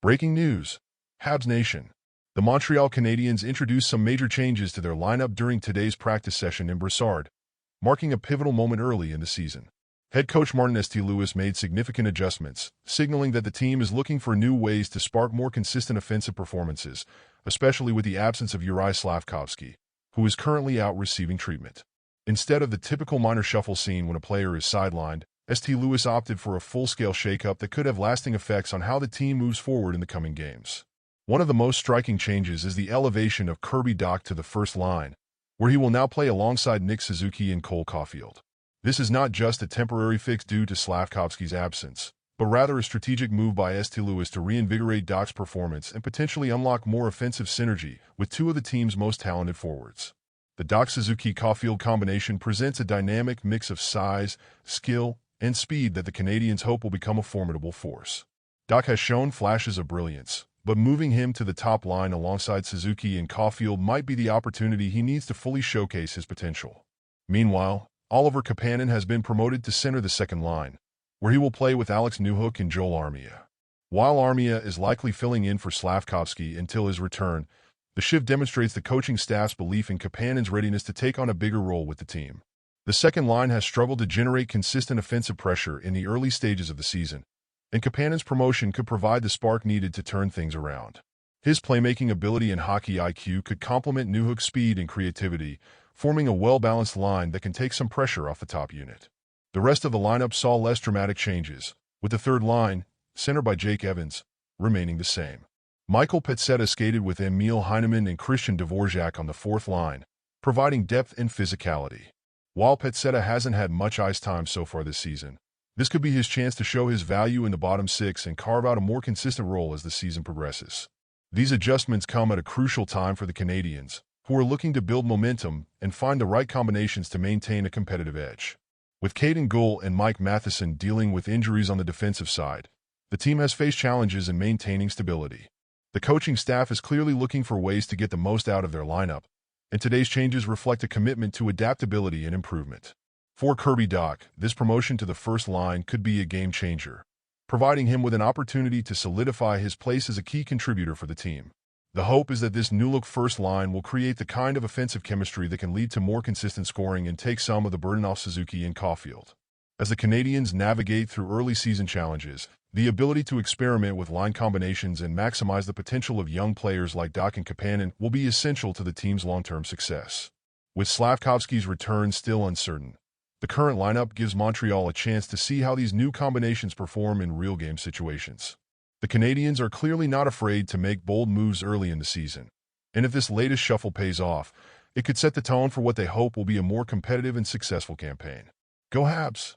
Breaking news. Habs Nation. The Montreal Canadiens introduced some major changes to their lineup during today's practice session in Brossard, marking a pivotal moment early in the season. Head coach Martin St. Louis made significant adjustments, signaling that the team is looking for new ways to spark more consistent offensive performances, especially with the absence of Juraj Slafkovsky, who is currently out receiving treatment. Instead of the typical minor shuffle seen when a player is sidelined, St. Louis opted for a full-scale shakeup that could have lasting effects on how the team moves forward in the coming games. One of the most striking changes is the elevation of Kirby Dach to the first line, where he will now play alongside Nick Suzuki and Cole Caulfield. This is not just a temporary fix due to Slafkovsky's absence, but rather a strategic move by St. Louis to reinvigorate Dach's performance and potentially unlock more offensive synergy with two of the team's most talented forwards. The Dach-Suzuki-Caulfield combination presents a dynamic mix of size, skill, and speed that the Canadiens hope will become a formidable force. Dach has shown flashes of brilliance, but moving him to the top line alongside Suzuki and Caulfield might be the opportunity he needs to fully showcase his potential. Meanwhile, Oliver Kapanen has been promoted to center the second line, where he will play with Alex Newhook and Joel Armia. While Armia is likely filling in for Slafkovsky until his return, the shift demonstrates the coaching staff's belief in Kapanen's readiness to take on a bigger role with the team. The second line has struggled to generate consistent offensive pressure in the early stages of the season, and Kapanen's promotion could provide the spark needed to turn things around. His playmaking ability and hockey IQ could complement Newhook's speed and creativity, forming a well-balanced line that can take some pressure off the top unit. The rest of the lineup saw less dramatic changes, with the third line, centered by Jake Evans, remaining the same. Michael Pezzetta skated with Emil Heineman and Christian Dvorak on the fourth line, providing depth and physicality. While Pezzetta hasn't had much ice time so far this season, this could be his chance to show his value in the bottom six and carve out a more consistent role as the season progresses. These adjustments come at a crucial time for the Canadiens, who are looking to build momentum and find the right combinations to maintain a competitive edge. With Caden Gull and Mike Matheson dealing with injuries on the defensive side, the team has faced challenges in maintaining stability. The coaching staff is clearly looking for ways to get the most out of their lineup, and today's changes reflect a commitment to adaptability and improvement. For Kirby Dach, this promotion to the first line could be a game-changer, providing him with an opportunity to solidify his place as a key contributor for the team. The hope is that this new-look first line will create the kind of offensive chemistry that can lead to more consistent scoring and take some of the burden off Suzuki and Caulfield. As the Canadiens navigate through early season challenges, the ability to experiment with line combinations and maximize the potential of young players like Dach and Kapanen will be essential to the team's long-term success. With Slafkovsky's return still uncertain, the current lineup gives Montreal a chance to see how these new combinations perform in real-game situations. The Canadiens are clearly not afraid to make bold moves early in the season, and if this latest shuffle pays off, it could set the tone for what they hope will be a more competitive and successful campaign. Go Habs!